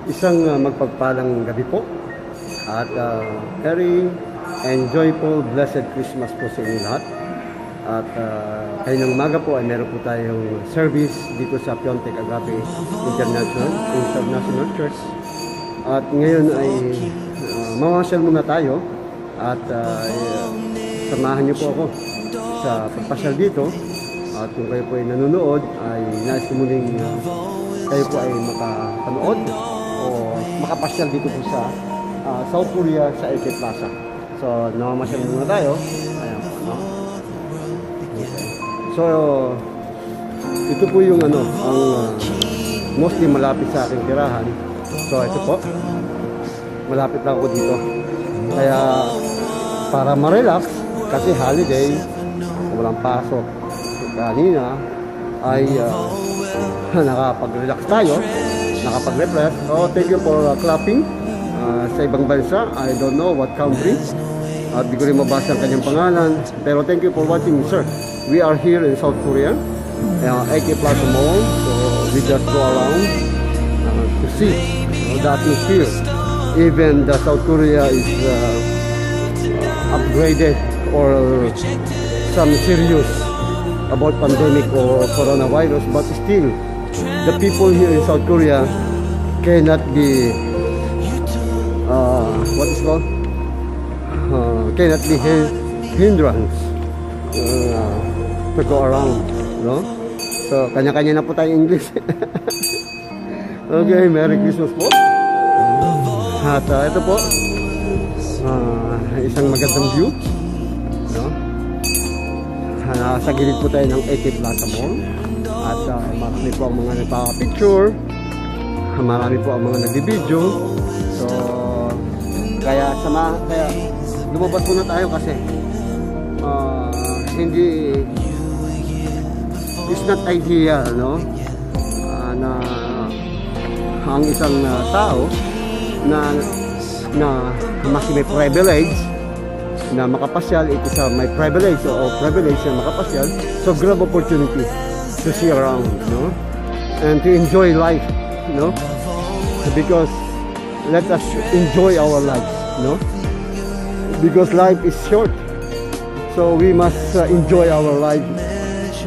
Isang magpagpalang gabi po at very enjoyable, blessed Christmas po sa inyo lahat. At kayo ng umaga po ay meron po tayong service dito sa Piontek Agape International Church. At ngayon ay mamasyal muna tayo at samahan niyo po ako sa pagpasyal dito. At kung kayo po ay nanonood, ay nais ko muling kayo po ay makapanood o makapasyal dito po sa South Korea sa AK Plaza. So, namamasyal muna tayo. Ayan po, no? Okay. So, ito po yung ang mostly malapit sa aking tirahan. So, ito po. Malapit lang ako dito. Kaya, para ma-relax, kasi holiday, walang pasok. So, kanina ay nakapag-relax tayo, nakapag-refresh. So, thank you for clapping sa ibang bansa. I don't know what country. At di ko rin mabasa ang kanyang pangalan. Pero thank you for watching, sir. We are here in South Korea, AK Plaza Mall. So, we just go around to see the atmosphere. Even the South Korea is upgraded or some serious about pandemic or coronavirus, but still the people here in South Korea cannot be what is called cannot be hindrance to go around, no? So kanya-kanya na po tayo English. Okay, Merry Christmas po. At ito po isang magandang view, no? Nasa gilid po tayo ng AK Plaza Mall. At marami po ang mga nagpapicture, marami po ang mga nagbibideo. So, kaya lumabas muna tayo kasi it's not ideal, no? Na ang isang tao na mas may privilege na makapasyal, it is my privilege o privilege na makapasyal. So, grab opportunity to see around, no? And to enjoy life, no? Because let us enjoy our lives, no? Because life is short, so we must enjoy our life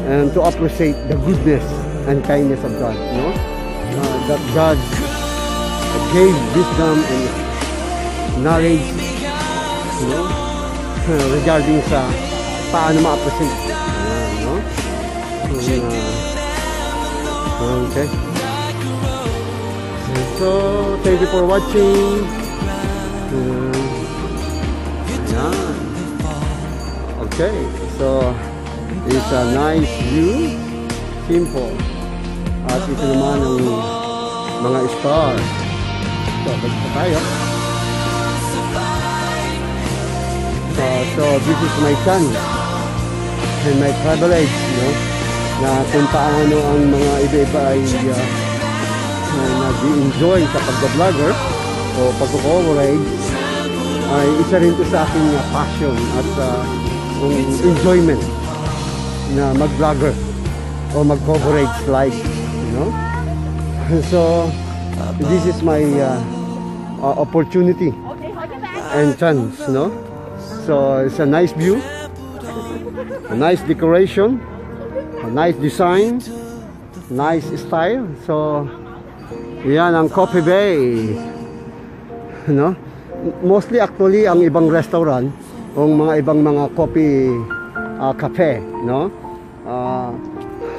and to appreciate the goodness and kindness of God, no? That God gave wisdom and knowledge, you know, regarding sa paano ma-appreciate, no? Okay. So, thank you for watching. Okay, so it's a nice view, simple. At ito naman ang mga stars. So, balik pa tayo. So this is my chance and my privilege, no? Na kung paano ang mga iba-iba ay nag-enjoy sa pag-vlogger o pag-coverage, ay isa rin ito sa aking passion at enjoyment na mag-vlogger o mag-coverage live, you know? So this is my opportunity and chance, no? So it's a nice view, a nice decoration, a nice design, nice style. So yan ang Coffee Bay, no? Mostly actually ang ibang restaurant o mga ibang mga coffee cafe, no?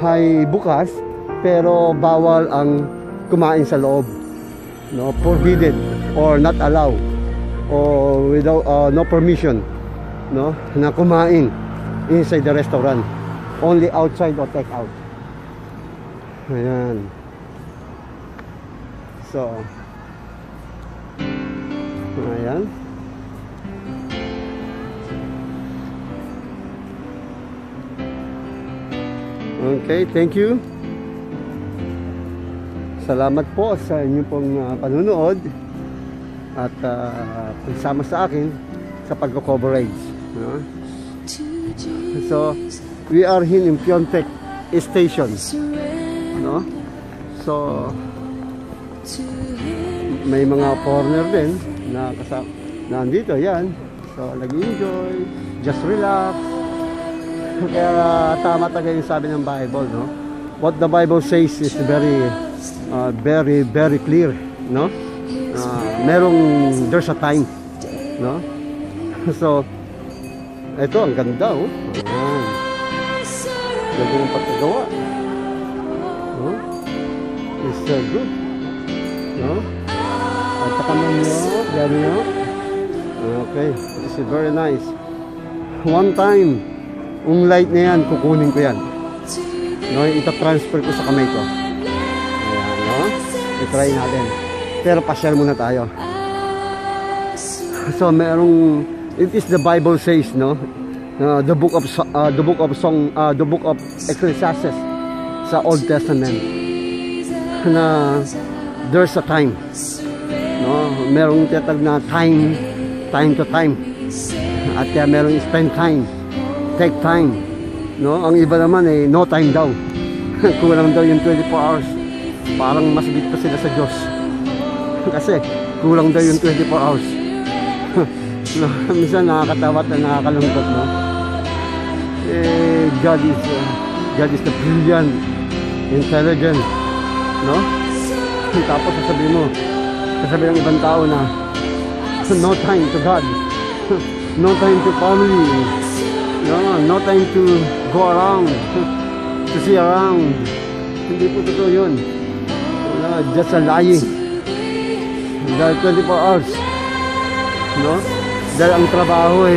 Ay bukas pero bawal ang kumain sa loob, no? Forbidden or not allowed or without no permission, no, na kumain inside the restaurant, only outside or take out. Ayan. So ayan. Okay, thank you. Salamat po sa inyong pong panunood at pagsama sa akin sa pagko-coverage, no? So, we are here in Piontek Station, no? So, May mga foreigner din na nandito, yan. So, nag-enjoy, just relax. Kaya tama talaga yung sabi ng Bible, no? What the Bible says is very clear, no? There's a time, no? So, ito, ang ganda, oh. Ayan. Ganda ng pagkagawa. No? It's good. No? At saka manyo, ganyo. Okay, this is very nice. One time, yung light na yan, kukunin ko yan. No, ita-transfer ko sa kamay ko. Ayan, no? I-try natin. Pero pasyal muna tayo. So, it is the Bible says, no? The book of Ecclesiastes sa Old Testament na there's a time, no? Merong tinatawag na time to time, at kaya merong spend time, take time, no? Ang iba naman no time daw. Kulang daw yung 24 hours. Parang mas bit pa sila sa Diyos kasi kulang daw yung 24 hours. No, minsan nakakatawa at nakakalungkot, no? God is the brilliant, intelligent, no? Tapos sasabihin ng ibang tao na no time to God, no time to family, no time to go around, to see around. Hindi po totoo yun. Just a lying. Dahil 24 hours, no? Dahil ang trabaho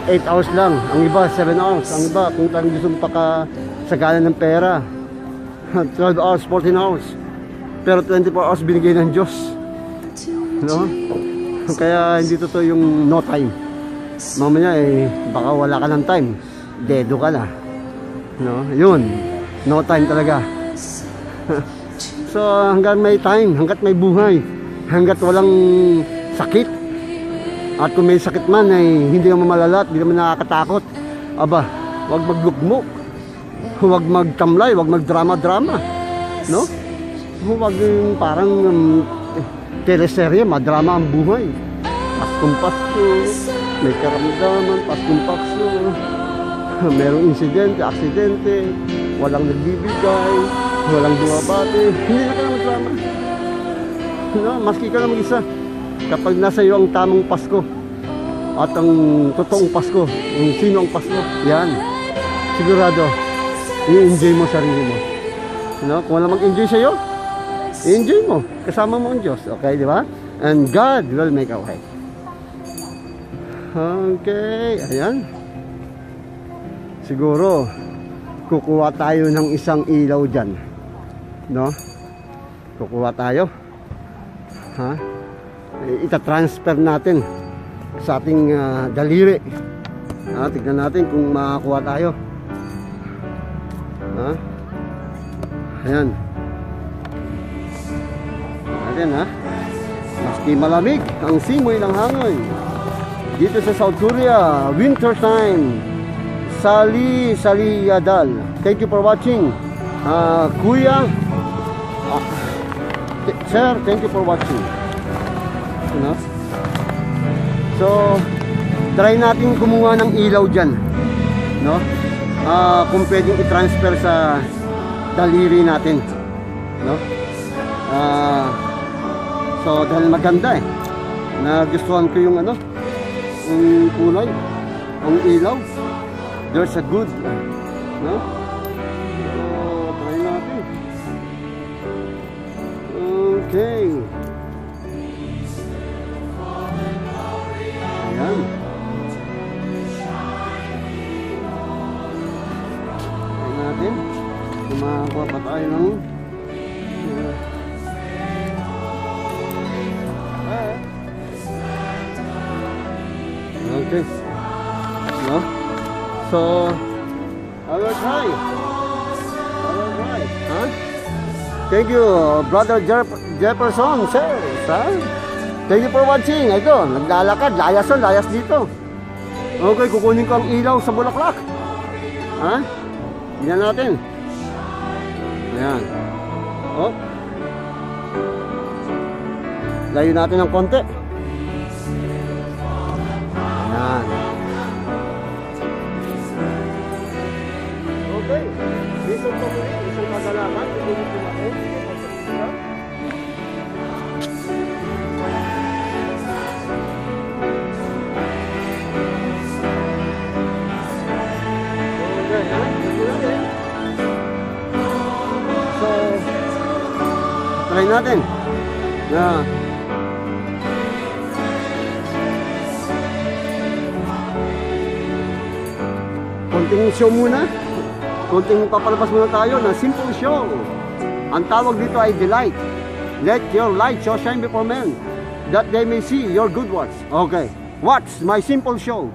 8 hours lang, ang iba 7 hours, ang iba kung talagang gusto mo pakasagalan ng pera 12 hours, 14 hours, pero 24 hours binigay ng Diyos, no? Kaya hindi totoo yung no time. Mamaya baka wala ka ng time, dedo ka na, no? Yun, no time talaga. So hanggang may time, hanggat may buhay, hanggat walang sakit, at kung may sakit man hindi naman malala at hindi naman nakakatakot, aba, wag maglugmok, wag magtamlay, wag magdrama-drama, no? Wag yung parang teleserye, madrama ang buhay. Paskong Pasko, may karamdaman, Paskong Pasko, merong insidente, aksidente, walang nagbibigay, walang bumabati, hindi na ka na magdrama, no? Maski ka na mag-isa. Kapag nasa iyo ang tamang Pasko at ang totoong Pasko, yung sino ang Pasko, yan, sigurado i-enjoy mo sarili mo, no? Kung wala mag-enjoy sa iyo, i-enjoy mo, kasama mo ang Diyos, okay, di ba? And God will make a way. Okay, ayan. Siguro kukuha tayo ng isang ilaw dyan, no? Kukuha tayo, ha? Ita-transfer natin sa ating daliri. Tignan natin kung makakuha tayo. Ayan. Ayan, maski malamig ang simoy ng hangin dito sa South Korea, winter time. Saliyadal. Thank you for watching. Kuya, sir, thank you for watching. No? So, try natin kumuha ng ilaw dyan, no? Kung pwedeng i-transfer sa daliri natin, no? So, dahil maganda nagustuhan ko yung yung kulay, ang ilaw. There's a good, no? So, try natin. Okay. Ayan. Try natin. Kumakuha pa tayo ng okay. No? So, I will try. Huh? Thank you, Brother Jefferson, sir. Thank you for watching. Ito, naglalakad, layas dito. Okay, kukunin ko ang ilaw sa bulaklak. Tingnan natin. Ayan. Oh. Layo natin ng konti. Yan. Okay. Dito po muli, isang kagalakan. Tutuloy po natin. So, try natin. Na konting show muna. Konting papalabas muna tayo ng simple show. Ang tawag dito ay delight. Let your light so shine before men, that they may see your good works. Okay. What's my simple show?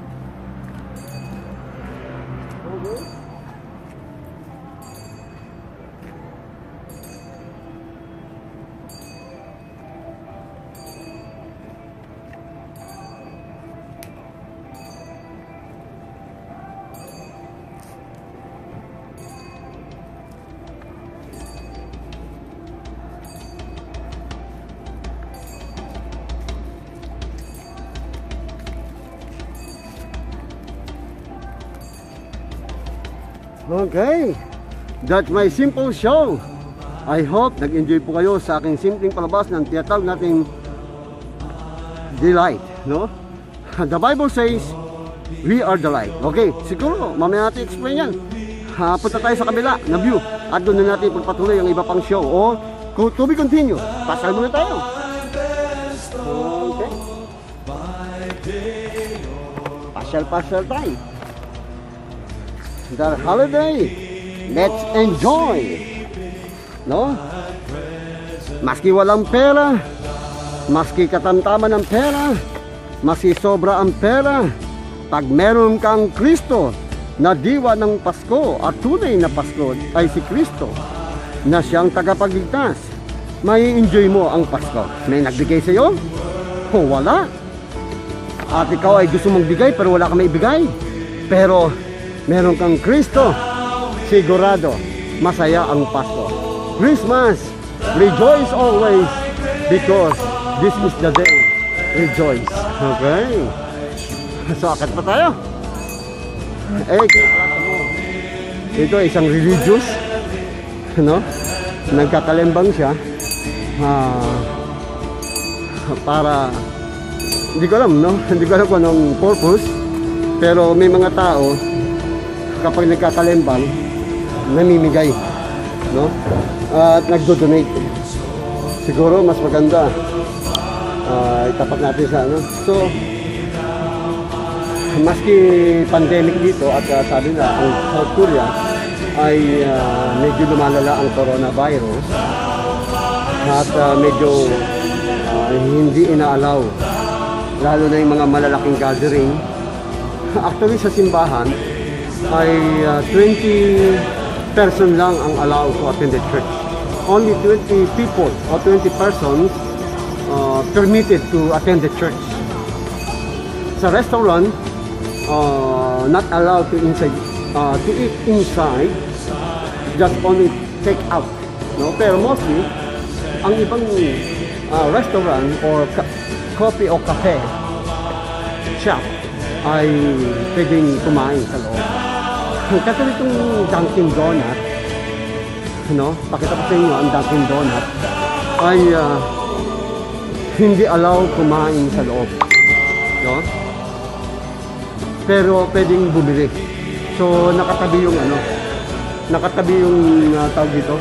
Okay, that's my simple show. I hope nag-enjoy po kayo sa aking simpleng palabas ng tinatawag nating delight, no? The Bible says, we are the light. Okay, siguro, mamaya natin explain yan. Punta tayo sa kabila na view at doon na natin pagpatuloy ang iba pang show. O, to be continue. Pasal muna tayo. Okay. Pasyal tayo. The holiday, let's enjoy, no? Maski walang pera, maski katamtaman ng pera, maski sobra ang pera, pag meron kang Kristo na diwa ng Pasko at tunay na Pasko ay si Kristo na siyang tagapagligtas, may enjoy mo ang Pasko. May nagbigay sa iyo? O wala. At ikaw ay gusto mong bigay pero wala kang maibigay. Pero meron kang Kristo, sigurado, masaya ang Pasko. Christmas, rejoice always, because this is the day. Rejoice. Okay. So, akit pa tayo. Ito ay isang religious, no? Nagkakalembang siya para, hindi ko alam, no? Hindi ko alam kung anong purpose, pero may mga tao kapag nagkakalembang, namimigay, no? At nagdo-donate. Siguro mas maganda itapat natin sa ano. So, maski pandemic dito at sabi na ang South Korea ay medyo lumalala ang coronavirus at medyo hindi inaalaw, lalo na yung mga malalaking gathering. Actually sa simbahan ay 20 person lang ang allowed to attend the church. Only 20 people or 20 persons permitted to attend the church. Sa restaurant, not allowed to eat inside, just only take out. No? Pero mostly, ang ibang restaurant or coffee o cafe shop ay pwedeng kumain sa loob. Katulad itong Dunkin Donut, no? Pakita ko sa inyo, ang Dunkin Donut ay hindi allow kumain sa loob, no? Pero pwedeng bumili. So nakatabi yung tawag dito,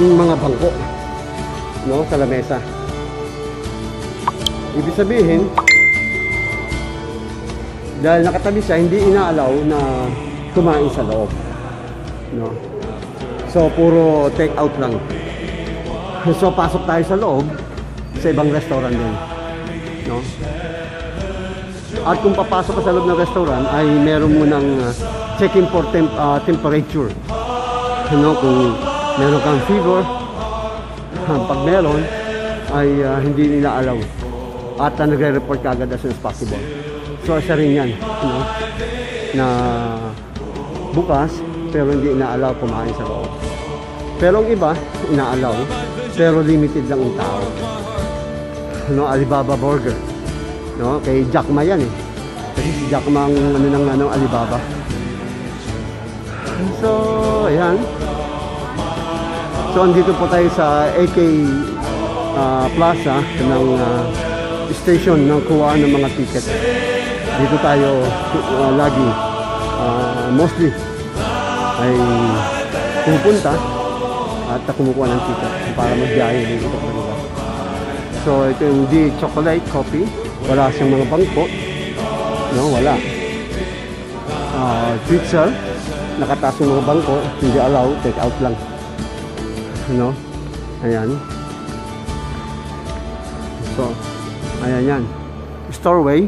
yung mga bangko, no, sa lamesa. Ibig sabihin, dahil nakatabi siya, hindi inaalaw na kumain sa loob, no? So puro take out lang. So pasok tayo sa loob sa ibang restaurant din, no? At kung papasok ka sa loob ng restaurant ay meron mo ng checking for temperature, no? Kung meron kang fever, pag meron ay hindi nila alaw at nagre-report ka agad as soon as possible. So isa rin yan, no? Na bukas pero hindi inaalaw kumain sa loob. Pero ang iba, inaalaw, pero limited lang ang tao. No, Alibaba Burger. No, kay Jack Ma yan eh. Kasi si Jack Ma ang Alibaba. So, ayan. So, andito po tayo sa AK Plaza ng station ng kuhaan ng mga ticket. Dito tayo lagi mostly ay pupunta at kumukuha ng ticket para magbiyahe dito sa kanila. So, ito yung D chocolate coffee. Wala siyang mga bangko. No, wala. Pizza. Nakataas yung mga bangko. Hindi allow. Take out lang. No? Ayan. So, ayan yan. Storeway.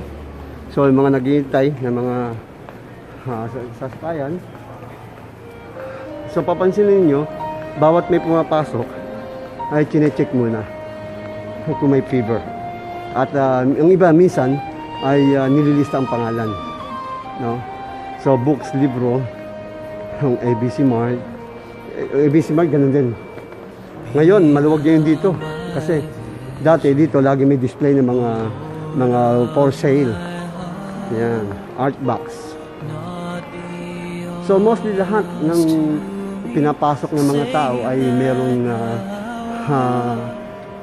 So, yung mga naghihintay na mga sasakyan. So, papansinin nyo, bawat may pumapasok, ay chinecheck muna kung may fever. At yung iba, minsan, ay nililista ang pangalan. No? So, books, libro, yung ABC Mart. ABC Mart, ganun din. Ngayon, maluwag ngayon dito. Kasi, dati dito, lagi may display ng mga for sale. Yan, art box. So, mostly lahat ng pinapasok ng mga tao ay merong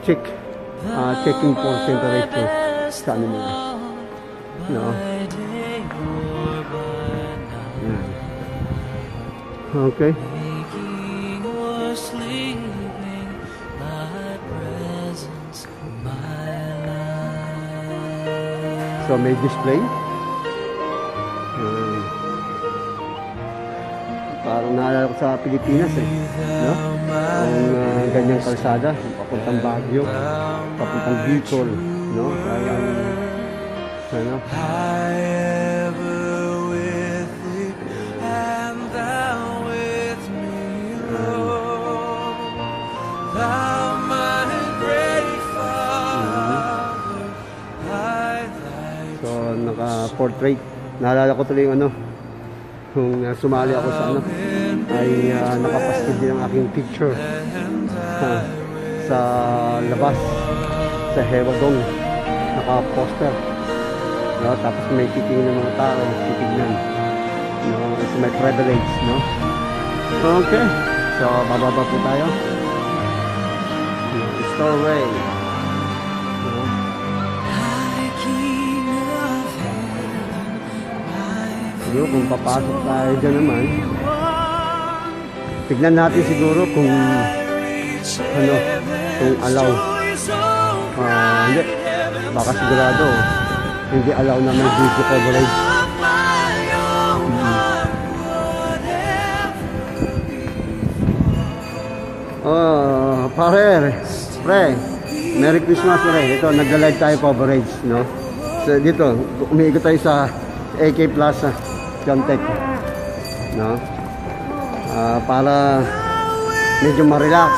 checking for temperature sa ano nila. No? Yan. Okay. So, may display. Parang naalala ko sa Pilipinas eh. No? Ang ganyang kalsada, papuntang Baguio, papuntang Bicol, no? Parang ano? So, naka-portrait. Naalala ko tuloy yung ano, kung sumali ako sa ano, ay nakapaskid din ang aking picture sa labas, sa Hewadong, naka-poster. No? Tapos may titingin ng mga tao, titignan. No? It's my privilege, no? Okay, so bababa po tayo. Storeway. Siguro kung papasok tayo dyan naman, tignan natin siguro kung ano, kung allow. Hindi, baka sigurado hindi allow na may video coverage. Pre, Merry Christmas pre. Ito, nagla-live tayo coverage, no? So, dito, umiikot tayo sa AK Plaza, Jontech, no? Para medyo ma-relax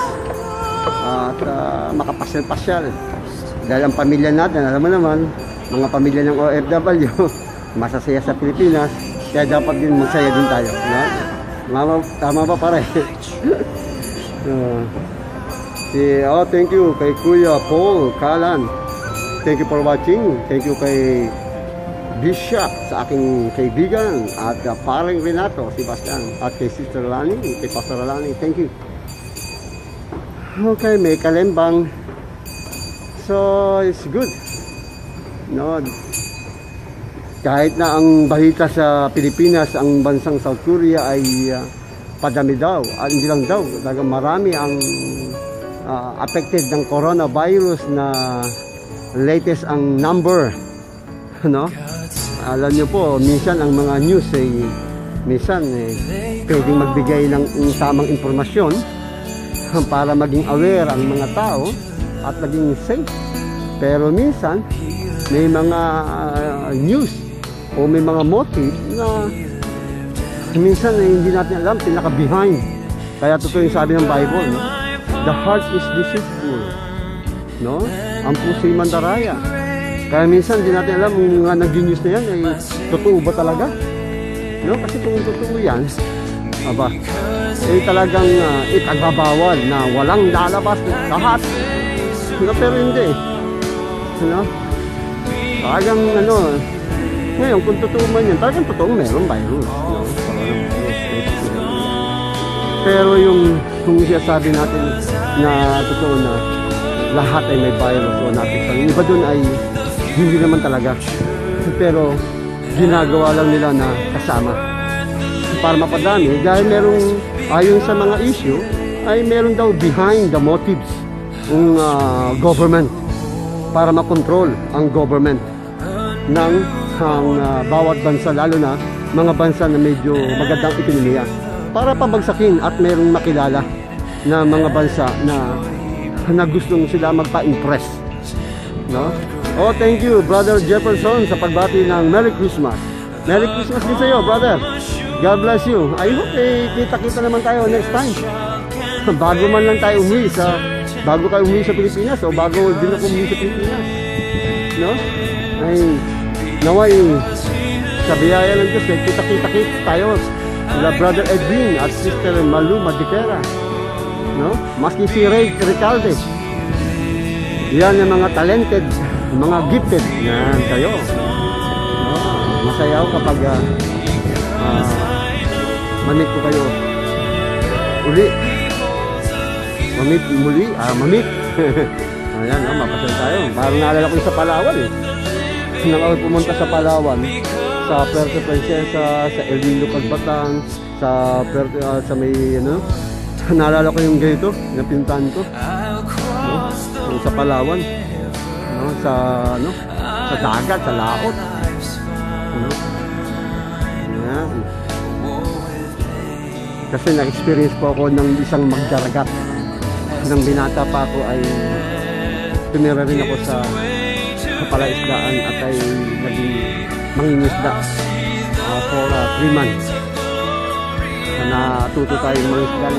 at makapasyal-pasyal. Dahil ang pamilya natin, alam mo naman, mga pamilya ng OFW, masasaya sa Pilipinas, kaya dapat din magsaya din tayo, no? Tama ba pare? Thank you kay Kuya Paul Kalan. Thank you for watching. Thank you kay Bishop sa aking kaibigan at parang Renato Sebastian at kay Sister Lani, kay Pastor Lani. Thank you. Okay, may kalembang. So, it's good. No, kahit na ang balita sa Pilipinas, ang bansang South Korea ay padami daw. Hindi lang daw, talagang marami ang affected ng coronavirus na latest ang number, no? Alam niyo po, minsan ang mga news minsan pwedeng magbigay ng tamang impormasyon para maging aware ang mga tao at maging safe. Pero minsan may mga news o may mga motive na minsan hindi natin alam, pinaka-behind. Kaya totoo yung sabi ng Bible, no? The heart is deceitful, no? Ang puso'y mandaraya. Kaya minsan hindi natin alam yung mga nag-news na yan ay totoo ba talaga? No? Kasi kung totoo yan, aba, talagang ipagbabawal na walang lalabas lahat. Pero hindi. Talagang ngayon kung totoo man yan, talagang totoo meron virus. Pero kung sabi natin na totoo na lahat ay may virus o natin, yung iba dun ay hindi naman talaga. Pero ginagawa lang nila na kasama para mapadami dahil merong ayon sa mga issue ay meron daw behind the motives ng government para makontrol ang government ng bawat bansa, lalo na mga bansa na medyo magandang ekonomiya, para pabagsakin at merong makilala na mga bansa na gustong sila magpa-impress, no? Oh, thank you, Brother Jefferson, sa pagbati ng Merry Christmas. Merry Christmas din sa iyo, brother. God bless you. I hope kita-kita naman tayo next time. Bago man lang tayo bago kayo umuwi sa Pilipinas o bago din ako umuwi sa Pilipinas. No? Ay, naway, sa biyaya ng Diyos, kita-kita tayo. Sila Brother Edwin at Sister Malu Madikera. No? Maski si Ray Recalde. Yan yung mga talented, mga gifted. Yan kayo. No? Masaya ako kapag mamit ko kayo uli. Mamit muli, mamit. Ayan, mapasal tayo. Parang naalala ko sa Palawan nang ako pumunta sa Palawan, sa Puerto Princesa, sa El Nido Pagbatang, sa may naalala ko yung ganito, yung pintahan ko, no? Sa Palawan, no? Sa dagat, sa laot, no? Ayan. Kasi na-experience po ako ng isang magdaragat. Nang binata pa ako ay tumira rin ako sa palaisdaan at ay naging mangingisda for 3 months. Natuto tayo mangingisda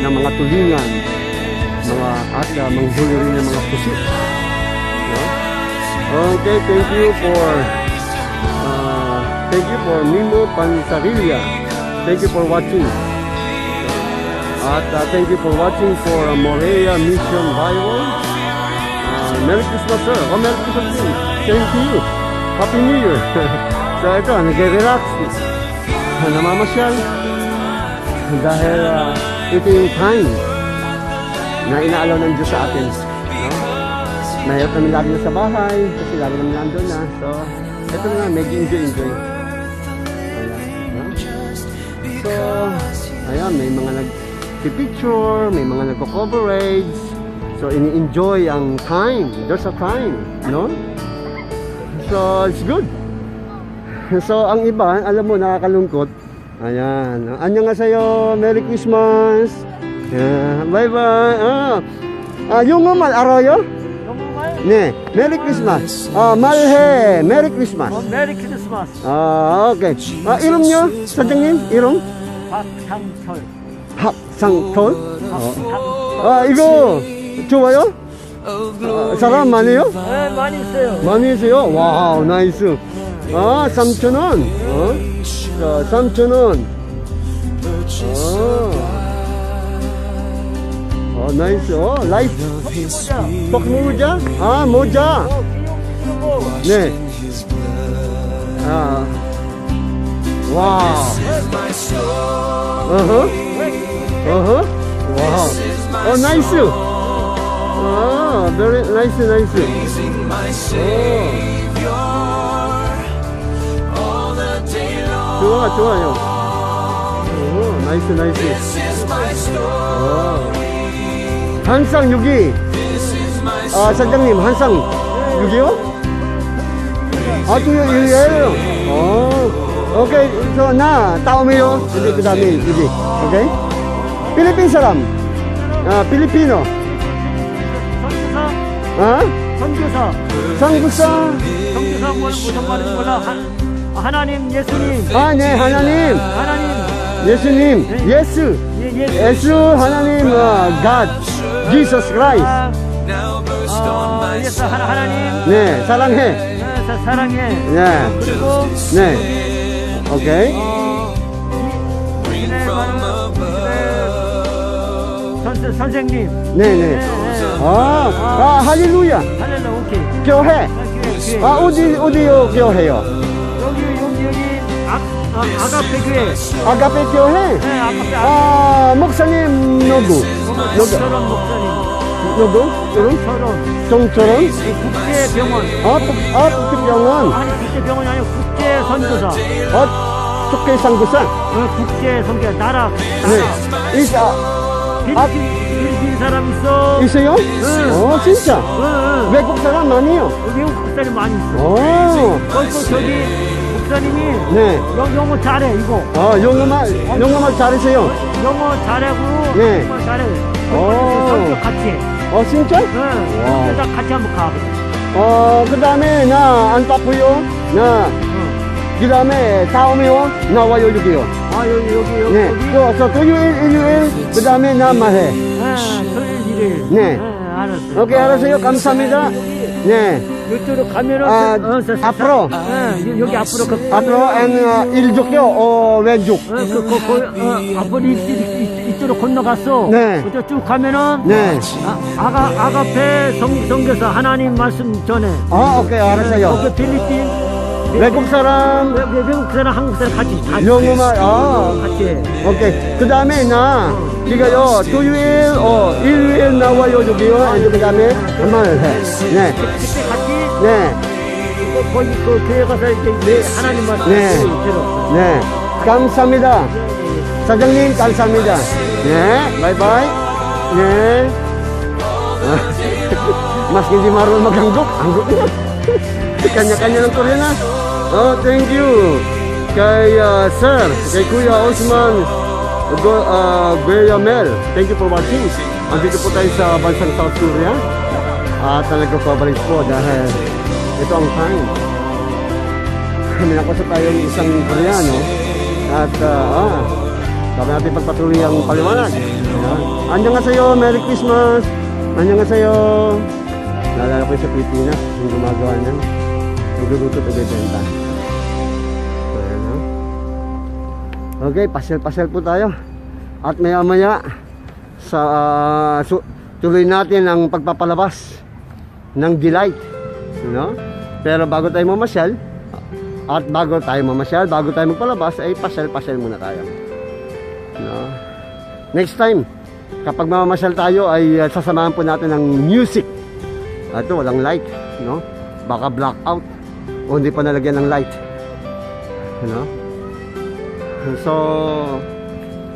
ng mga tulingan, at manghuli rin ng mga pusit. No? Okay, thank you for Mimo Pansarilla. Thank you for watching. At thank you for watching for Morea Mission Bible. Merry Christmas, sir. Oh, Merry Christmas din. Same to you. Happy New Year. So ito, nag-relax. Namamasyal. Dahil ito yung time na inaalaw ng Diyos sa atin. No? Mahirap namin lagi na sa bahay kasi lagi namin nandun na. So, ito na, medyo enjoy. Ayan. No? So, ayan, may mga nag-picture, may mga nagko-coverage. So, ini-enjoy ang time. There's a time, no? So, it's good. So, ang iba, alam mo, nakakalungkot. Ayan. Annyeonghaseyo. Merry Christmas. Yeah. Bye-bye. Yungmal Arroyo? 네. Merry Christmas. 말해. Merry Christmas. 메리 크리스마스. Okay. 이름요? 사장님? 이름? 박상철. 박상철? 이거 좋아요? 사람 많아요? 네, 많이 있어요. 많이 있어요? 와우, 나이스. 3,000원. 자, 3,000원. 나이스. 라이트. 모자? 모자. 네. 와우. 와우. 나이스. very nice. 좋아요. 나이스. 한상 6위. 사장님, 한상 6위요? 또 6위예요. 오케이. 나 다음이요. 그 다음에 6위. 오케이? 필리핀 사람. 필리피노. 선교사. 무슨 말인지 몰라. 하나님, 예수님. 네, 하나님. 예수님. 예수 하나님. God. Jesus Christ. 예수 하나님. 네, 사랑해. 사랑해. 네. 그리고 네. 오케이. 선생님. 네네. 할렐루야. 할렐루야, 오케이. 교회. 교회. 어디요, 교회요? 여기, 아가페 교회. 아가페 교회? 네, 아가페. 목사님, 누구? 저런 목사님. 누구? 저런. 정철원? 국제병원. 국제병원. 아니, 국제병원이 아니고 국제선교사. 국제상구사? 국제선교사. 나라. 네. 필리핀 사람 있어. 있어요? 응. 진짜? 응. 외국 사람 아니에요? 외국 목사님 많이 있어. 오. 저기 목사님이 네. 영어 잘해 이거. 영어말 잘하세요? 영어 잘하고 네. 정말 잘해. 오. 성격 같이 해. 진짜? 응. 와우. 그래서 같이 한번 가. 그 다음에 나 안 바쁘요? 그 다음에 다음에요? 나와요 여기요. 여기. 네. 저 토요일, 일요일, 그 다음에 나 말해. 토요일 일요일. 네. 알았어. 오케이, 알았어요. 감사합니다. 네. 이쪽으로 가면은 앞으로. 여기 앞으로 앞으로, 일족요, 왼쪽. 앞으로 이쪽으로 건너갔어. 네. 쭉 가면은 네. 아가페 성교사 하나님 말씀 전해. 오케이, 알았어요. 그 필리핀 외국 사람, 외국 사람 한국 사람 같이 영어말, 같이 해. 오케이. 그 다음에 지금요, 토요일, 일요일 나와요, 여기요. 그 다음에, 말해. 네. 그때 같이 네. 거기 그 교회 가서 이제 하나님 말씀 네. 들어. 네. 감사합니다. 사장님, 감사합니다. 네. 바이바이. 네. Mas hindi marunong mag-anggok. Anggok na. Kanya-kanya ng Koreana. Thank you. Kay Sir, kay Kuya Osman Guayamel. Thank you for watching. Andito po tayo sa bansang South Korea. At nagko-coverage po dahil ito ang time. Minakosa tayo ng isang Koreano. At sabi natin pagpatuloy ang paliwanag. Annyeonghaseyo, Merry Christmas. Annyeonghaseyo. Naalala ko sa Pilipinas, yung gumagawa niyan. Nagluluto at nagbebenta. Ayan, no? Okay, pasyal-pasyal po tayo. At maya-maya tuloy natin ang pagpapalabas ng delight, no? Pero bago tayo mamasyal, bago tayo magpalabas, ay pasyal-pasyal muna tayo, no? Next time, kapag mamamasyal tayo, ay sasamahan po natin ng music. Ito, walang light, no? Baka blackout o hindi pa nalagyan ng light, no? So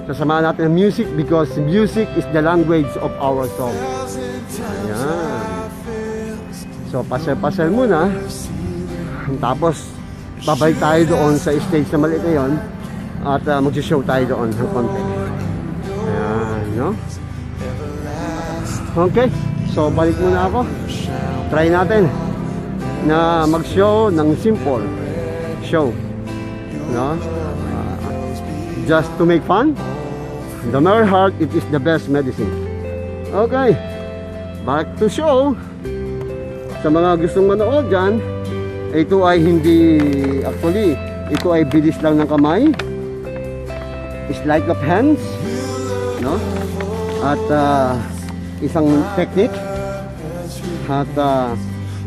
sasamahan natin ng music because music is the language of our soul. Ayan. So pasel-pasel muna. Tapos babalik tayo doon sa stage na maliit na yun. At mag-show tayo doon ng konti. Ayan, no? Okay. So balik muna ako. Try natin na mag-show ng simple show, no? Just to make fun. The merry heart, it is the best medicine. Okay, back to show. Sa mga gustong manood dyan, ito ay hindi, actually, ito ay bilis lang ng kamay, sleight of hands, no? At isang technique, at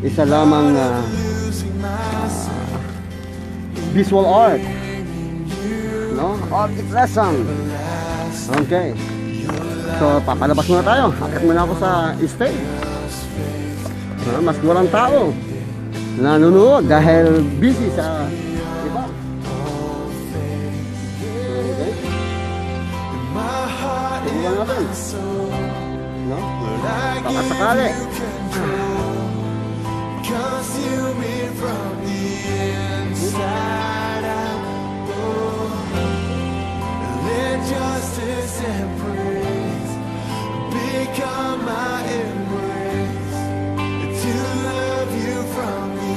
isa lamang visual art, no? Art lesson. Okay. So papalabas muna tayo. Akit muna ako sa stage. Mas walang tao nanonood dahil busy sa iba. Okay. Tingnan natin, no? Baka sakali. Consume me from the inside out. Let justice and praise become my embrace. To love you from the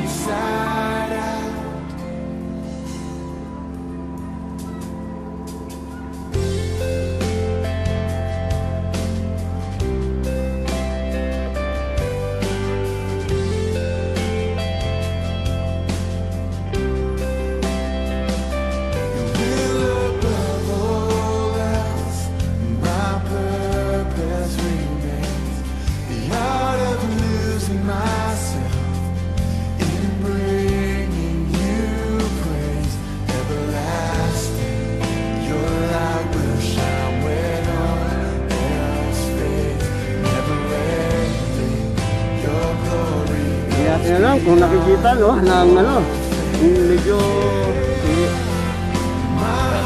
inside out. kung nakikita, no, ng ano, medyo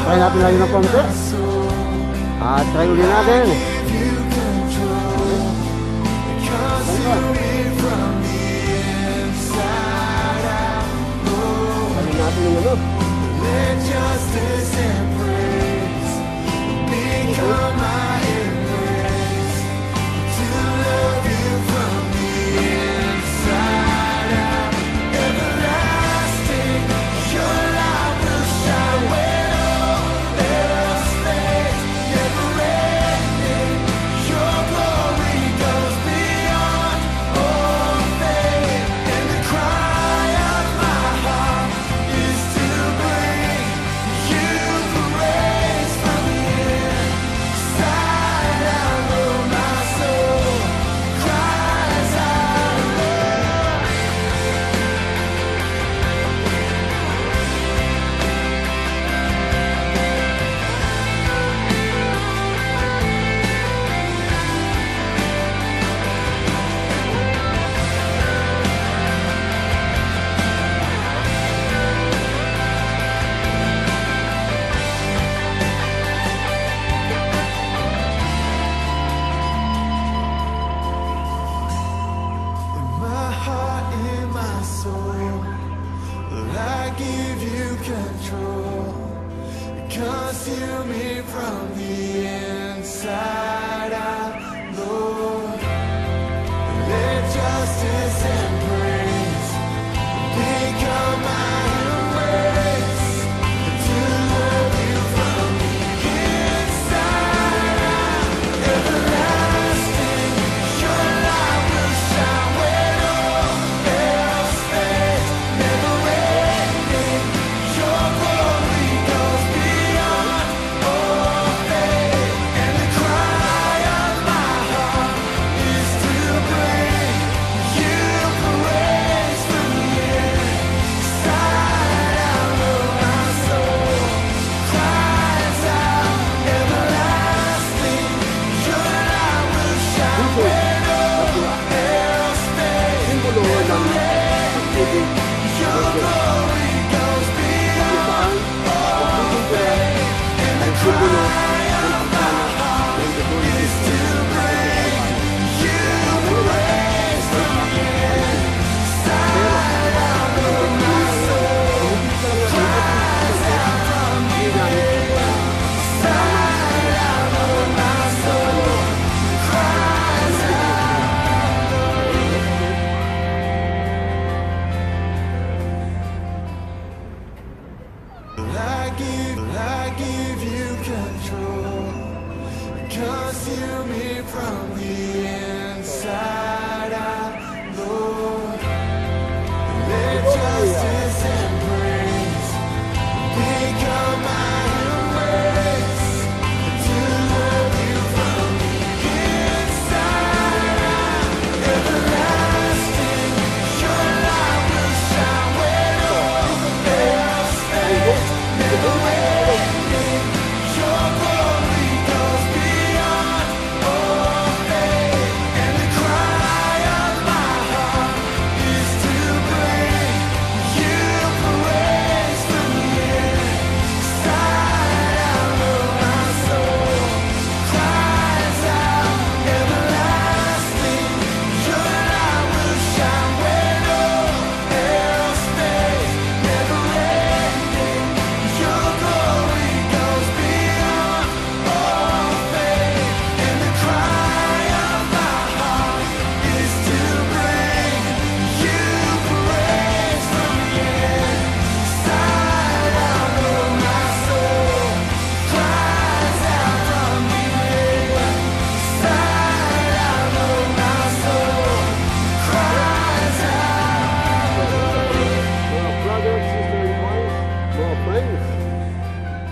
try natin lagi ng konti. At try ulit natin. Try natin yung ano. Let justice and praise become my embrace to love you from the inside out. Everlasting, your light will shine when all else fades. Never ending, your glory goes beyond all fate. And the cry of my heart is to bring you praise from the inside out of my soul. Cries out of love. In my heart, in my soul, Lord, I give you control. Consume me from the inside out, Lord. Let justice and praise become my embrace. To love you from the inside out, everlasting. Your light will shine when all else fades. Never ending, your glory goes beyond all fate. And the cry of my heart is to bring you praise from the inside out of my soul. Cries out, everlasting. Your light will shine when all else fades. Simbolo ng pag-ibig. Your glory goes beyond all fate. And the Simbolo cry of my heart is to bring you praise from the inside out of my soul. Cries out from the inside out of my soul. Cries I give you control. Consume me from the inside out, Lord. Let justice and praise become my embrace. To love you from the inside out, everlasting. Your light will shine when all else fades. Never ending, your glory goes beyond all fate. And the cry of my heart is to bring you praise from the inside out of my soul. Cries out, everlasting. Your light will shine when all else fades. Never ending, your glory goes beyond all fate. And the cry of my heart is to bring you praise from the inside out of my soul. Cries out from the inside out of my soul. Cries out. Mga brothers, sisters, and wives, mga friends,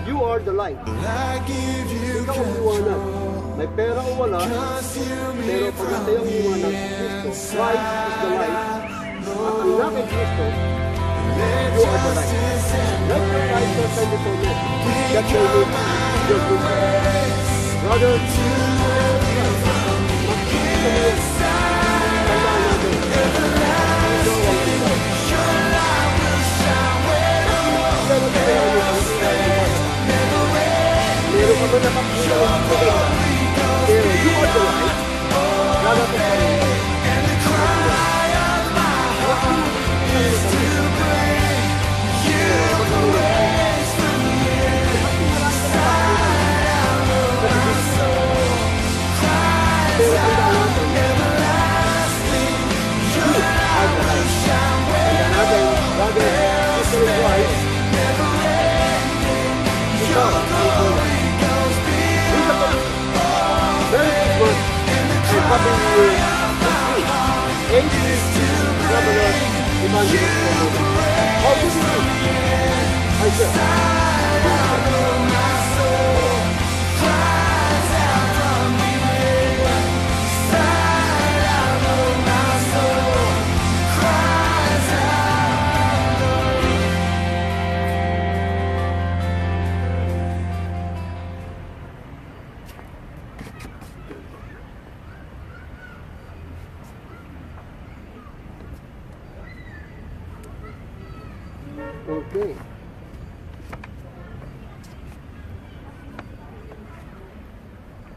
you are the light. I give you Ikaw ang liwanag. control. May pera o wala, Consume me pero pag from nasa iyong the liwanag, Kristo, Christ is the light, inside at out, ang nakay Kristo, Let you are the light. justice and Let your light so shine before men, that they may see your good works. praise Brothers, magkikita mo yan. Kailangan natin. Ikaw ang light. sabi ni Ace Traveler Evangelist Promoter. Oh, good evening. Ay, sir. Okay.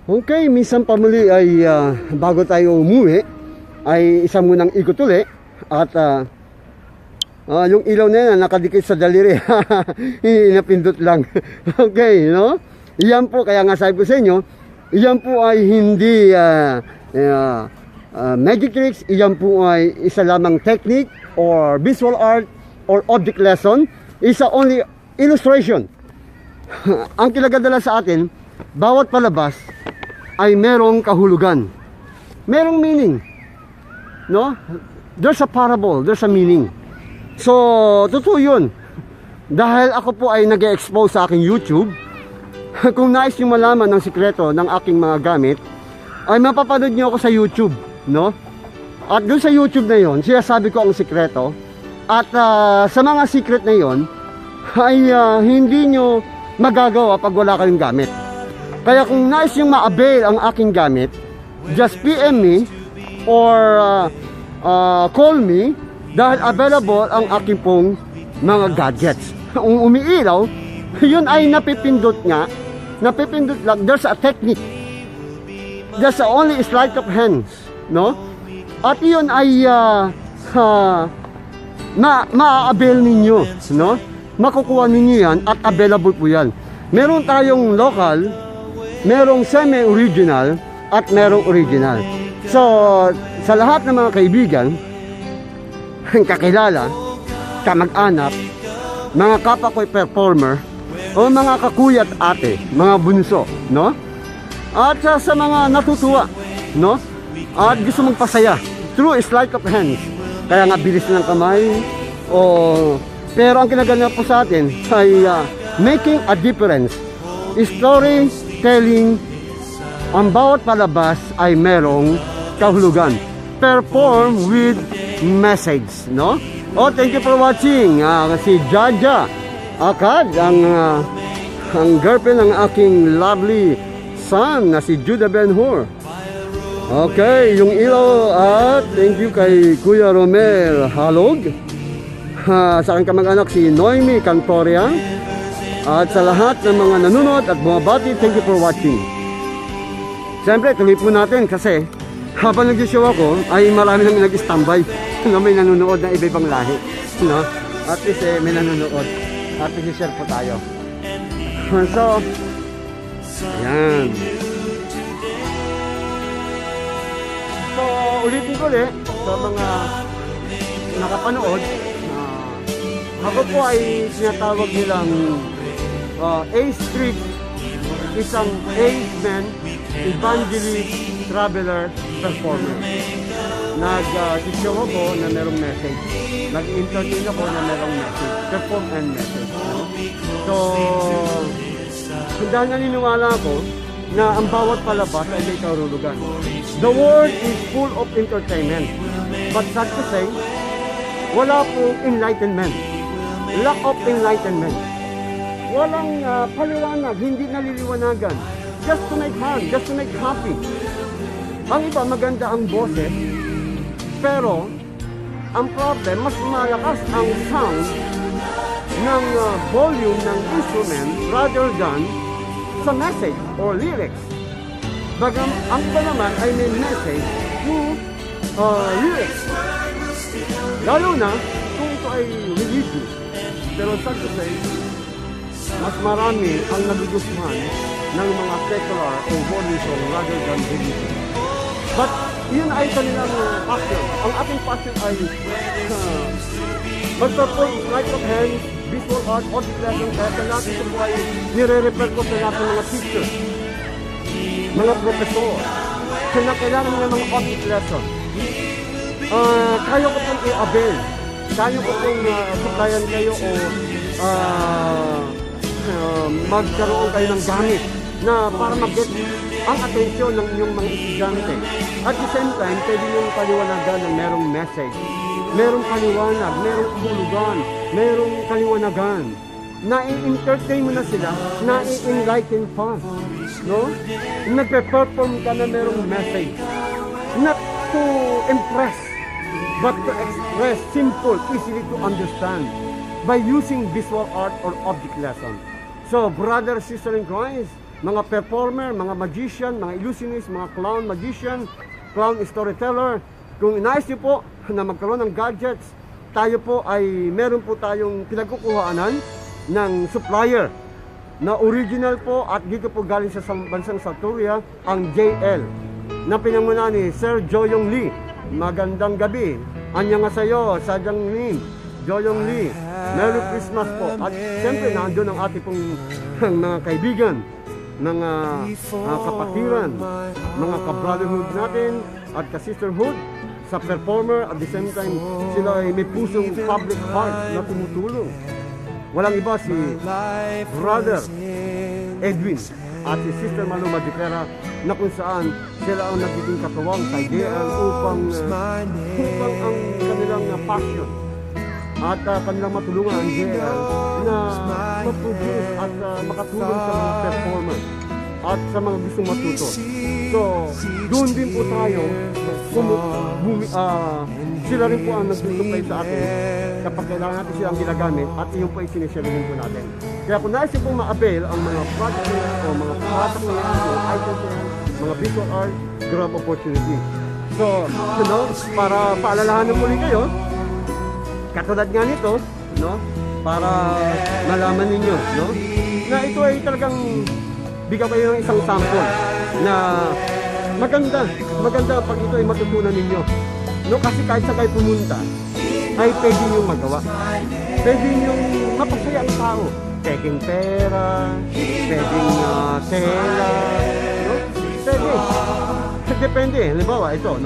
Okay, minsan pa muli ay bago tayo umuwi ay isa munang ikot uli at yung ilaw na yan nakadikit sa daliri. Inapindot lang. Okay, no? Iyan po, kaya nga sabi ko sa inyo, iyan po ay hindi magic tricks, iyan po ay isa lamang technique or visual art or object lesson, is only illustration. Ang kinagandala sa atin, bawat palabas ay merong kahulugan, merong meaning, no? There's a parable, there's a meaning. So totoo yun. Dahil ako po ay nag-expose sa aking YouTube, kung nais nyo malaman ng sikreto ng aking mga gamit, ay mapapanood nyo ako sa YouTube, no? At dun sa YouTube na yon, sinasabi ko ang sikreto. At sa mga secret na yon ay hindi nyo magagawa pag wala kayong gamit. Kaya kung nais yung ma-avail ang aking gamit, just PM me or call me dahil available ang aking pong mga gadgets. Kung umiilaw, yun ay napipindot nga, napipindot lang, there's a technique. There's only a sleight of hands, no? At yun ay ma-avail ninyo, no? Makukuha ninyo yan at available po yan. Meron tayong local, merong semi-original at merong original. So, sa lahat ng mga kaibigan, kakilala, kamag-anak, mga kapwa ko'y performer, o mga kakuya at ate, mga bunso, no? At sa mga natutuwa, no? At gusto magpasaya through a sleight of hands. Kaya nga bilis ng kamay. Pero ang kinaganda po sa atin ay making a difference. Storytelling, ang bawat palabas ay merong kahulugan. Perform with message, no? Oh, thank you for watching. Si Jaja Akad, ang girlfriend ng aking lovely son na si Judah Ben-Hur. Okay, yung ilaw at thank you kay Kuya Romel Halog, sa aking kamag-anak si Noemi Cantoria, at sa lahat ng mga nanonood at bumabati, thank you for watching. Siyempre, tuloy po natin kasi habang nag-show ako ay marami nang nag-standby na may nanonood ng iba-ibang lahi, no? At least may nanonood at i-share po tayo. So, ayan. So, ulitin ko ulit sa mga nakapanood, ako po ay sinatawag nilang Ace Street, isang Ace Man, Evangelist, Traveler, Performer. Nag-show ako na merong message. Nag-entertain ako na merong message. Perform and message. So, dahil naniniwala ako na ang bawat palabas ay may kahulugan. The world is full of entertainment. But sad to say, wala pong enlightenment. Lack of enlightenment. Walang paliwanag, hindi naliliwanagan. Just to make fun, just to make happy. Ang iba maganda ang boses, pero ang problem, mas malakas ang sound ng volume ng instrument rather than sa message or lyrics. Bagam, ang iba naman ay may message through lyrics. Lalo na kung ito ay religious. Pero sad to say, mas marami ang nagugustuhan ng mga secular o holy song rather than religious. But yun ay kanilang passion. Ang ating passion ay mag-perform sleight of hand, visual art, object lesson, kaya sa lahat ito po ay nire-refer ko sa lahat ng mga teachers, mga professor, na kailangan ng mga object lesson. Kaya ko pong i-avail. Kaya ko pong supplyan kayo o magkaroon kayo ng gamit na para mag-get ang atensyon ng inyong mga estudyante. At the same time, pwede yung paliwanagan ng merong message, merong paliwanag, merong hulugan, merong kaliwanagan. Na-i-entertain mo na sila, na-i-enlighten pa. No? Nagpe-perform ka na merong message. Not to impress, but to express simple, easily to understand by using visual art or object lesson. So, brother, sister in Christ, mga performer, mga magician, mga illusionist, mga clown magician, clown storyteller, kung inayos niyo po na magkaroon ng gadgets, tayo po ay meron po tayong pinagkukuhaanan ng supplier na original po at dito po galing sa bansang South Korea, ang JL na pinamuna ni Sir Joyong Lee. Magandang gabi. Anya nga sa'yo, Sadyang Lee, Joyong Lee. Merry Christmas po. At siyempre, nandun ang ating pong mga kaibigan, mga kapatiran, mga ka-brotherhood natin at ka-sisterhood sa performer. At the same time, sila ay may pusong public heart na tumutulong. Walang iba si Brother Edwin at si Sister Maluma de Pera na kung saan sila ang nagiging katuwang sa ideal upang ang kanilang passion at kanilang matulungan ang JL na mag-produce at makatulong sa mga performers at sa mga gustong matuto. So, doon din po tayo sila rin po ang nagtutupay sa atin kapag kailangan natin silang ginagamit at iyon po ay sinishare po natin. Kaya kung nais pong ma-avail ang mga project o mga product na yan, mga items na yan, mga visual art, grab opportunity. So, para paalalahanan muli kayo, katulad nga nito, para malaman ninyo, na ito ay talagang bigyan kayo ng isang sample na maganda pag ito ay matutunan ninyo. Kasi kahit sa kayo pumunta, ay pwede niyong magawa. Pwede niyong mapasaya ang tao. Pwedeng pera, pwedeng tela, Pwede. Depende. Halimbawa, ito,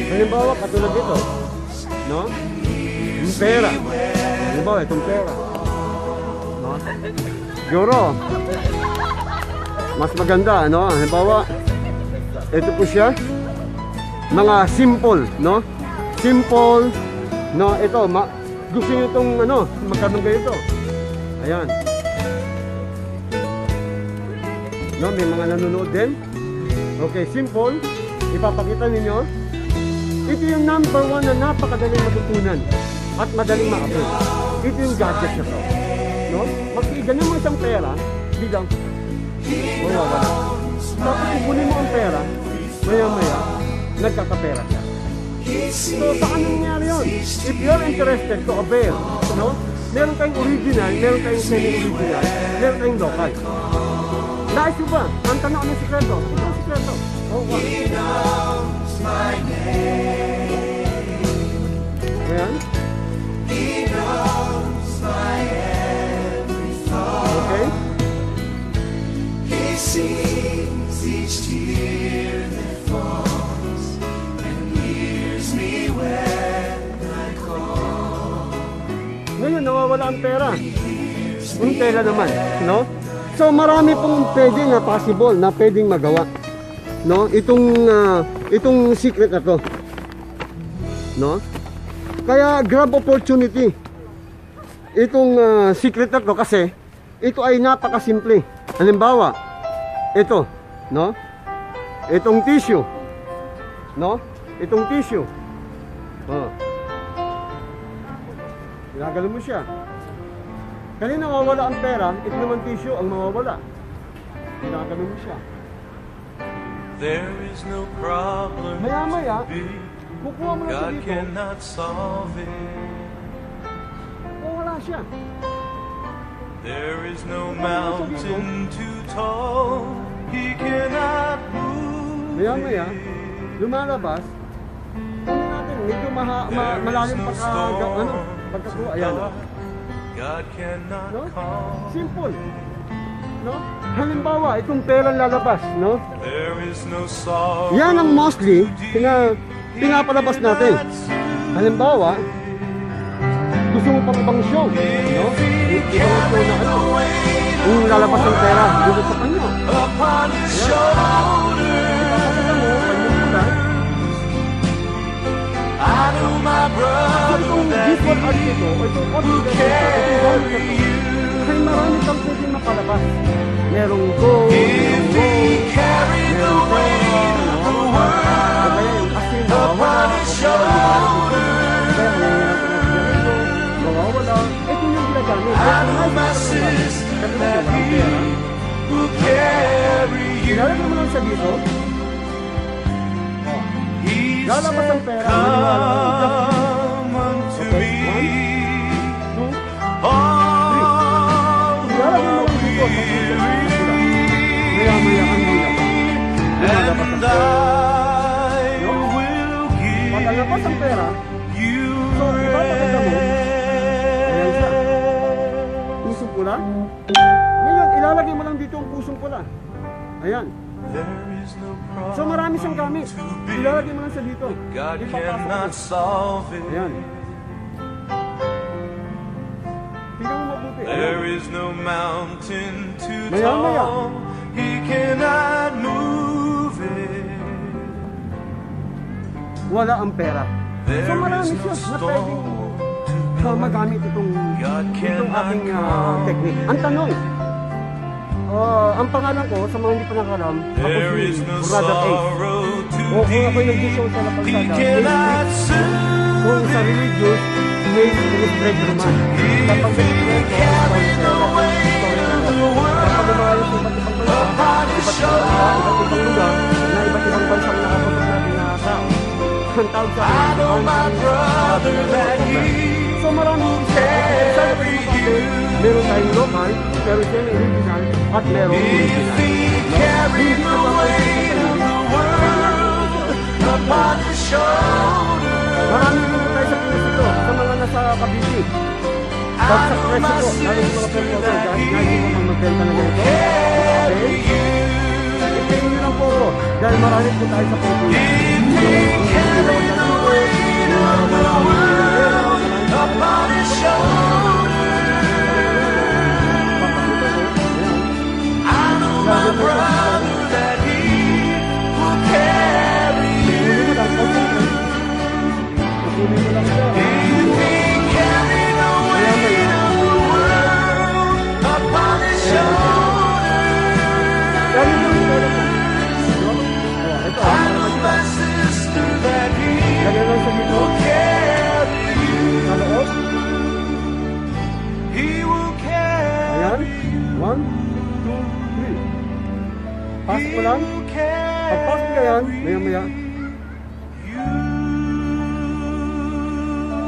Halimbawa, katulad ito, Yung pera. Halimbawa, itong pera. Siguro, mas maganda, Halimbawa, ito po siya. Mga simple, Simple, ito, gusto nyo itong, magkano kayo ito? Ayan. May mga nanonood din. Okay, simple. Ipapakita ninyo. Ito yung number 1 na napakadaling matutunan at madaling ma-apply. Ito yung gadget na to. Ganun mo isang pera, bilang mawawala. Tapos ipunin mo ang pera, maya-maya, nagkakapera siya. So, saan nangyari yun? If you're interested to avail, meron kayong original, meron kayong semi-original, meron kayong local. Nais nyo ba? Ang tanong ng sikreto. Ito ang sikreto. Ayan. Okay. He sees each tear that falls and hears me when I call. Ngayon, nawawala ang pera. Yung pera naman, So, marami pong pwede na possible na pwedeng magawa. Itong secret na to. Kaya grab opportunity. Itong secret na to kasi ito ay napakasimple. Halimbawa, ito, Itong tissue. Itong tissue. Ginagalo mo siya. Kanina mawawala ang pera, ito naman tissue ang mawawala. Ginagano mo siya. There is no problem Maya-maya, to be. kukuha mo na siya God dito. cannot solve it. Wala siya. There is no mountain too tall. He cannot move Maya-maya, it. lumalabas. Ano natin, medyo malalim pagkakuha. Ayan. God cannot calm. Simple. Halimbawa, itong perang lalabas, no? There is no sorrow. Yan ang mostly pinapalabas natin. Halimbawa, gusto mo pang ibang show, no? Ibang show na ano? Yung lalabas ng pera, dito sa kanya. Upon his shoulder, Ipapakita mo, pagmumula. I know my So brother itong that visual art nito, o itong audio na ito, itong gamit na ito, ay marami kang pwedeng mapalabas. Merong gold, merong gold, carried the merong weight pera, of the nawawala. world O kaya yung asin, upon nawawala. his O kaya shoulder. kaya nangyayari ng ganito, nawawala. Ito yung ginagamit. I know my sister that he will carry you. Ilalagay mo lang sa dito. He Lalabas ang said, pera. come unto Okay, me, Two. all Ilalagay mo who lang dito. are weary, Maya-maya ang bilang. Lumalabas ang and pera. I will give Pagkalabas ang pera, you so ipapakita mo, ayan siya. rest. Pusong pula. Ngayon, ilalagay mo lang dito ang pusong pula. Ayan. There is no problem So marami siyang gamit. to be. Ilalagay mo lang sa dito. God Ipapasok mo. cannot solve it. Ayan. Tingnan mo mabuti. There Ayan. is no mountain too Maya-maya. tall. He cannot move it. Wala ang pera. So There marami is no siya na storm pwedeng to magamit itong God aking cannot technique. Ang tanong, ang pangalan ko, sa mga hindi pa nakalam, ako There is si no Brother Ace. sorrow too O kung ako'y deep. nag-show sa He Lapalsada, cannot kung sa soothe it. religious, may illustrate naman. Kapag may Carry the weight of the world kapag umayos sa iba't ibang bansa, upon his iba't shoulder. ibang lugar, na iba't ibang bansa na nakapasok natin na tao. Ang tawag sa I know my brother that he So maraming carry you. meron tayong local, pero siya may original, at meron If original. he carried the weight of the world upon his shoulder. Maraming dito tayo sa Pinas ito, sa mga nasa Cavite. Pag sa presyo ko, lalo sa mga performer, dahil ngayon mo naman magbenta na ganito. Carry you. Ipin nyo lang po ako, dahil marami po tayo sa Pilipinas. If he carried the weight of the world upon his shoulder. I know my brother that he will carry you. Kukunin mo lang siya. If he carried the weight of the world upon his shoulder. Kaya yun lang yung pera ko. Ito, I know my sister that he lagyan lang sa dito. will carry you. Sa loob. He will Ayan. carry you. 1, 2, 3. Pasok mo lang. He will carry Pagpasok ka yan, maya-maya, you.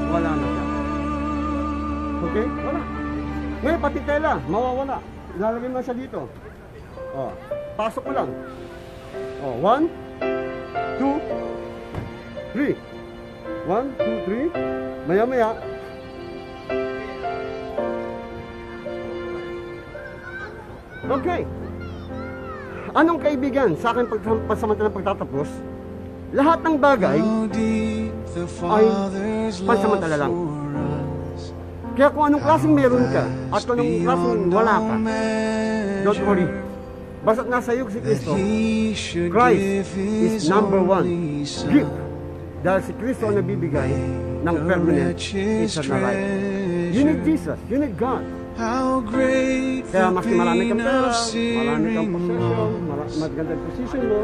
wala na siya. Okay? Wala. Ngayon, pati tela, mawawala. Ilalagay mo lang siya dito. Oh, pasok mo lang. Oh, 1, 2, 3. 1, 2, 3. Maya-maya. Okay. Anong kaibigan sa akin pansamantalang pagtatapos? Lahat ng bagay ay pansamantala lang. Kaya kung anong klaseng meron ka at kung anong klaseng wala ka, don't worry. Basta't nasa iyo si Kristo, Christ is number one gift. Dahil si Kristo ang nabibigay ng permanent eternal life. You need Jesus, you need God. Kaya maski marami kang pera, marami kang possession, magandang position mo,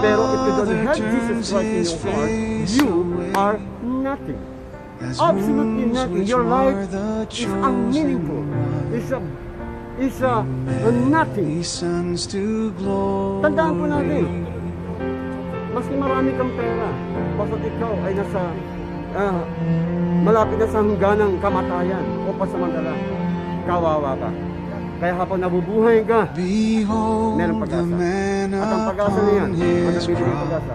pero if you don't have Jesus Christ in your heart, you are nothing. Absolutely nothing. Your life is unmeaningful. Is a nothing. Tandaan po natin, maski marami kang pera, basta ikaw ay nasa malapit na sa hangganang kamatayan o pasamantala, kawawa ka. Kaya habang nabubuhay ka, meron pag-asa. At ang pag-asa na yan, ang nabibigay pag-asa,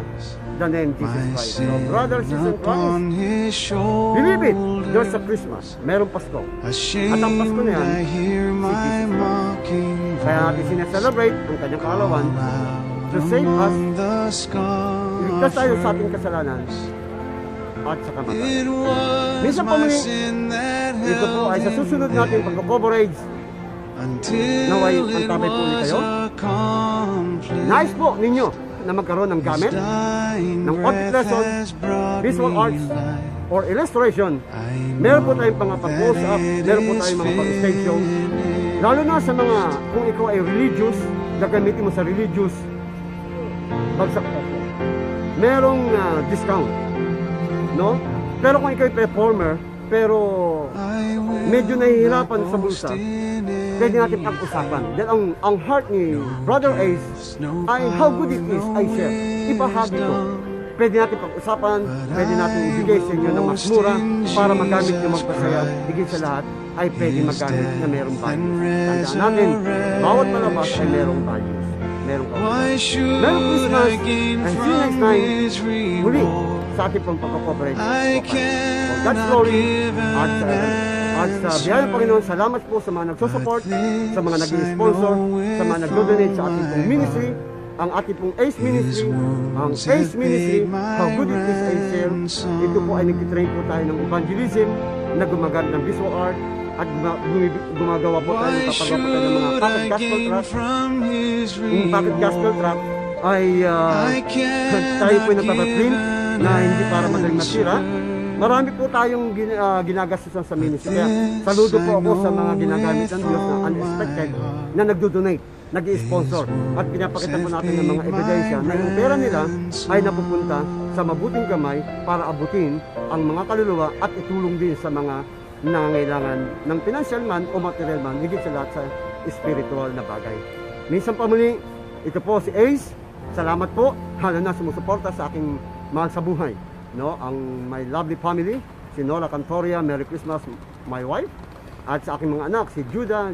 the name Jesus Christ. So brothers and Christ, believe it, there's a Christmas, merong Pasko. At ang Pasko na yan, si Jesus Christ. Kaya natin sineselebrate ang kanyang kaarawan to save us, among the iligtas tayo sa scars. ating kasalanan at sa kamatayan. It was Minsan pa my muli, sin that ito po ay sa susunod natin pagko-coverage. until Naway, ang it tabi po ni was kayo. accomplished. Nais po ninyo na magkaroon ng gamit, Dying ng object breath lesson, has brought visual me arts, life. or illustration. I Meron po know tayong mga pag-post up, that meron po it tayong mga is pag-stage show. finished. Lalo na sa mga, kung ikaw ay religious, gagamitin mo sa religious bagsak po. Merong discount, no? Pero kung ikaw ay performer, pero I will medyo nahihirapan sa bulsa, boast in it. pwede natin pag-usapan. Dahil ang heart ni Brother Ace ay how good it is, I share. Ibahagi ko. Pwede natin pag-usapan, pwede natin ibigay sa inyo ng mas mura para magamit nyo magpasaya. Higit sa lahat ay pwede magamit na merong values. Tandaan natin, bawat palabas ay merong values. Merong Why kausap. should Merong Christmas, I gain and see you next from time. his Muli, reward? sa ating pong pagkakoperate. I For God's cannot glory give at sa biyaya ng Panginoon, salamat po sa mga nagsusupport, sa mga nag-sponsor, sa mga nag-donate sa ating pong ministry, ang ating pong ACE Ministry, ang ACE Ministry, how good it is ACE share. Ito po ay nag-train po tayo ng evangelism, na gumagamit ng visual art, at gumagawa po tayo, Why papagawa po tayo ng mga should pocket I gospel gain track. from his Yung pocket gospel reward? track ay I cannot tayo po yung nagpapaprint give na hindi para an madaling masira. Marami po tayong ginagastusan sa ministry. Kaya saludo po ako sa mga ginagamit ng Diyos na unexpected na nagdo-donate, nag-i-sponsor. At pinapakita po natin ng mga ebidensya na yung pera nila ay napupunta sa mabuting kamay para abutin ang mga kaluluwa at itulong din sa mga nangangailangan ng financial man o material man, higit sa lahat sa spiritual na bagay. Minsan pa muli, ito po si Ace. Salamat po, lalo na sumusuporta sa aking mahal sa buhay. No, ang my lovely family, si Nora Cantoria, Merry Christmas, my wife, at sa aking mga anak, si Judah,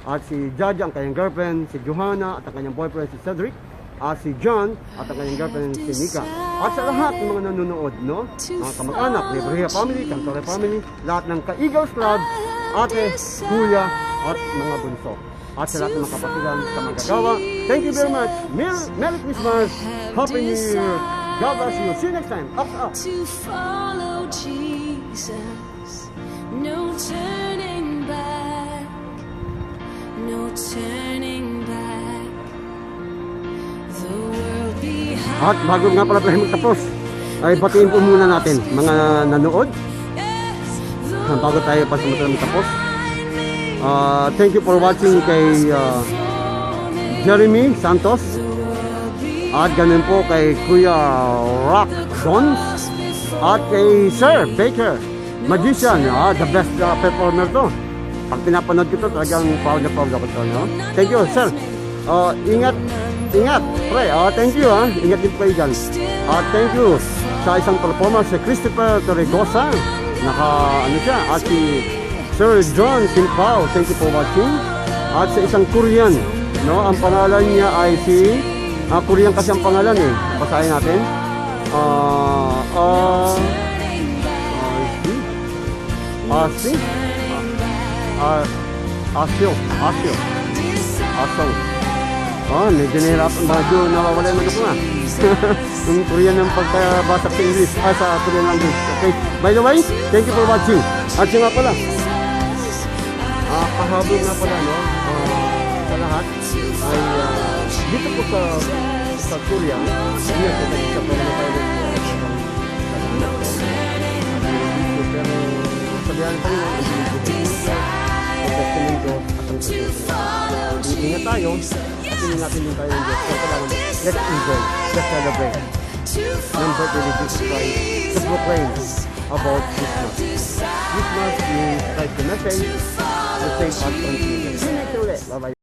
at si Jaja, ang kanyang girlfriend, si Johanna, at ang kanyang boyfriend, si Cedric, at si John, at ang kanyang girlfriend, si Nika. At sa lahat ng mga nanonood, no, mga kamag-anak, Libreria family, Cantoria family, lahat ng Ka-Eagles Club, ate, kuya, at mga bunso. At sa lahat ng mga kapatiran sa manggagawa, thank you very much. Merry Christmas, Happy New Year. God bless you. See you next time. Up, up. To follow Jesus, no turning back, no turning back. The world behind At bago nga pala tayo magtapos, ay batiin po muna natin mga nanood. Bago tayo pa sa magtapos. Thank you for watching kay Jeremy Santos. At ganun po kay Kuya Rock Dons. At kay Sir Baker Magician. The best performer to. Pag pinapanood ko to, talagang proud na proud ako to. No? Thank you, Sir. Ingat, pre. Thank you, Ingat din kayo dyan. Thank you sa isang performer, si Christopher Torregosa. Ano siya. At si Sir John Silpao. Thank you for watching. At sa isang Korean, no? Ang pangalan niya ay si Korean kasi ang pangalan Basahin natin. Medyo nahirapan. Medyo nawawala yung ko nga. Yung Korean ng pagkabasa sa English. Sa Korean language. Okay. By the way, thank you for watching. At siya nga pala. Pahabol nga pala, no? Sa lahat ay dito po sa Korea, hindi ako nag-isa pa naman tayo pero sabihan pa rin ingat tayo at hindi natin yung tayo yung Diyos. Let's enjoy, let's celebrate ng birthday of Jesus Christ to proclaim about Christmas. Christmas means like the message to save us from sin. See you next ulit. Bye-bye.